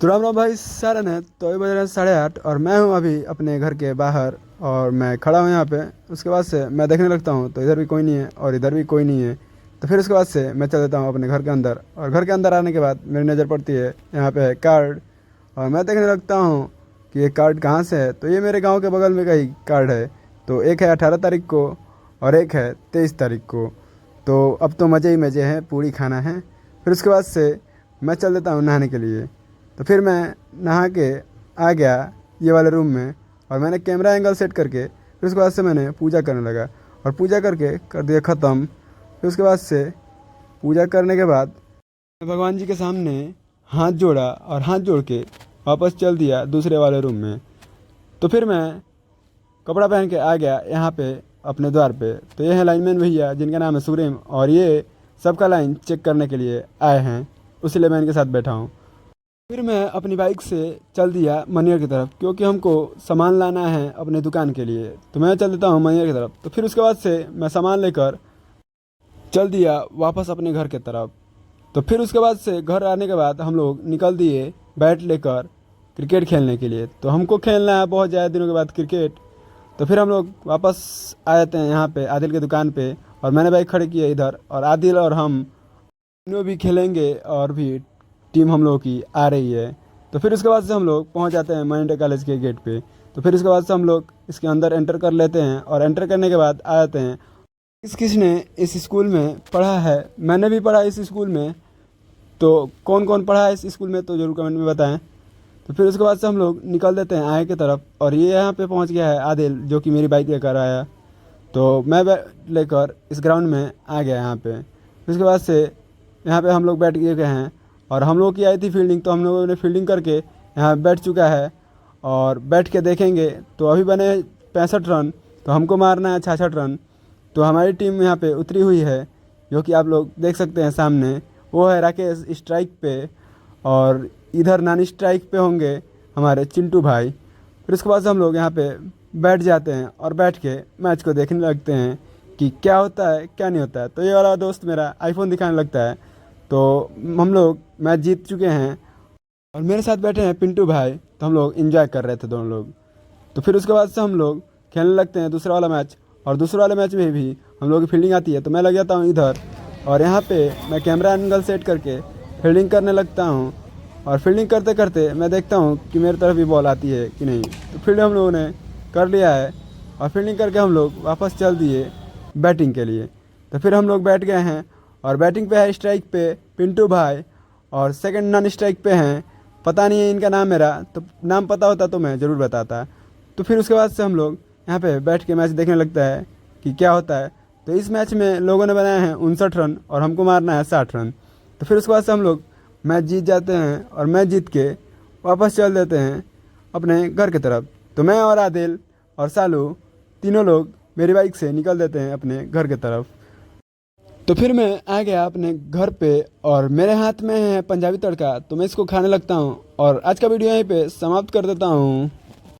तो राम राम भाई सारन है। तो अभी बज रहे हैं 8:30 और मैं हूँ अभी अपने घर के बाहर और मैं खड़ा हूँ यहाँ पे। उसके बाद से मैं देखने लगता हूँ तो इधर भी कोई नहीं है और इधर भी कोई नहीं है। तो फिर उसके बाद से मैं चल देता हूँ अपने घर के अंदर और घर के अंदर आने के बाद मेरी नज़र पड़ती है यहाँ पे है कार्ड। और मैं देखने लगता हूँ कि ये कार्ड कहाँ से है। तो ये मेरे गाँव के बगल में का ही कार्ड है। तो एक है 18 तारीख को और एक है 23 तारीख को। तो अब तो मज़े ही मज़े हैं, पूरी खाना है। फिर उसके बाद से मैं चल देता हूँ नहाने के लिए। तो फिर मैं नहा के आ गया ये वाले रूम में और मैंने कैमरा एंगल सेट करके फिर उसके बाद से मैंने पूजा करने लगा और पूजा करके कर दिया ख़त्म। फिर उसके बाद से पूजा करने के बाद मैं भगवान जी के सामने हाथ जोड़ा और हाथ जोड़ के वापस चल दिया दूसरे वाले रूम में। तो फिर मैं कपड़ा पहन के आ गया यहाँ पे अपने द्वार पे। तो ये है लाइनमैन भैया जिनका नाम है सुरेम और ये सबका लाइन चेक करने के लिए आए हैं, इसलिए मैं इनके साथ बैठा हूँ। फिर मैं अपनी बाइक से चल दिया मनियर की तरफ क्योंकि हमको सामान लाना है अपने दुकान के लिए। तो मैं चल देता हूँ मनियर की तरफ। तो फिर उसके बाद से मैं सामान लेकर चल दिया वापस अपने घर की तरफ। तो फिर उसके बाद से घर आने के बाद हम लोग निकल दिए बैट लेकर क्रिकेट खेलने के लिए। तो हमको खेलना है बहुत ज़्यादा दिनों के बाद क्रिकेट। तो फिर हम लोग वापस आ जाते हैं यहाँ पे आदिल की दुकान पे और मैंने बाइक खड़ी की है इधर और आदिल और हम तीनों भी खेलेंगे और भी टीम हम लोगों की आ रही है। तो फिर उसके बाद से हम लोग पहुँच जाते हैं माइंडर कॉलेज के गेट पे। तो फिर उसके बाद से हम लोग इसके अंदर एंटर कर लेते हैं और एंटर करने के बाद आ जाते हैं। किसने इस स्कूल में पढ़ा है? मैंने भी पढ़ा इस स्कूल में। तो कौन कौन पढ़ा है इस स्कूल में तो ज़रूर कमेंट में बताएं। तो फिर उसके बाद से हम लोग निकल देते हैं आगे की तरफ और ये यहाँ पे पहुँच गया है आदिल जो कि मेरी बाइक लेकर आया। तो मैं लेकर इस ग्राउंड में आ गया यहाँ पे। फिर उसके बाद से यहाँ पे हम लोग बैठ गए हैं और हम लोग की आई थी फील्डिंग। तो हम लोगों ने फील्डिंग करके यहाँ बैठ चुका है और बैठ के देखेंगे तो अभी बने 65 रन। तो हमको मारना है 66 रन। तो हमारी टीम यहाँ पे उतरी हुई है जो कि आप लोग देख सकते हैं सामने। वो है राकेश स्ट्राइक पे और इधर नानी स्ट्राइक पे होंगे हमारे चिंटू भाई। फिर उसके बाद से हम लोग यहाँ पे बैठ जाते हैं और बैठ के मैच को देखने लगते हैं कि क्या होता है क्या नहीं होता है। तो ये वाला दोस्त मेरा आईफोन दिखाने लगता है। तो हम लोग मैच जीत चुके हैं और मेरे साथ बैठे हैं पिंटू भाई। तो हम लोग एंजॉय कर रहे थे दोनों लोग। तो फिर उसके बाद से हम लोग खेलने लगते हैं दूसरा वाला मैच और दूसरा वाले मैच में भी हम लोग की फील्डिंग आती है। तो मैं लग जाता हूँ इधर और यहाँ पे मैं कैमरा एंगल सेट करके फील्डिंग करने लगता हूँ और फील्डिंग करते करते मैं देखता हूँ कि मेरी तरफ भी बॉल आती है कि नहीं। तो फील्ड हम लोगों ने कर लिया है और फील्डिंग करके हम लोग वापस चल दिए बैटिंग के लिए। तो फिर हम लोग बैठ गए हैं और बैटिंग पे है स्ट्राइक पे पिंटू भाई और सेकंड नॉन स्ट्राइक पे हैं, पता नहीं है इनका नाम मेरा, तो नाम पता होता तो मैं ज़रूर बताता। तो फिर उसके बाद से हम लोग यहाँ पे बैठ के मैच देखने लगता है कि क्या होता है। तो इस मैच में लोगों ने बनाए हैं 59 रन और हमको मारना है 60 रन। तो फिर उसके बाद से हम लोग मैच जीत जाते हैं और मैच जीत के वापस चल देते हैं अपने घर की तरफ। तो मैं और आदिल और सालू तीनों लोग मेरी बाइक से निकल देते हैं अपने घर की तरफ। तो फिर मैं आ गया अपने घर पे और मेरे हाथ में है पंजाबी तड़का। तो मैं इसको खाने लगता हूँ और आज का वीडियो यहीं पे समाप्त कर देता हूँ।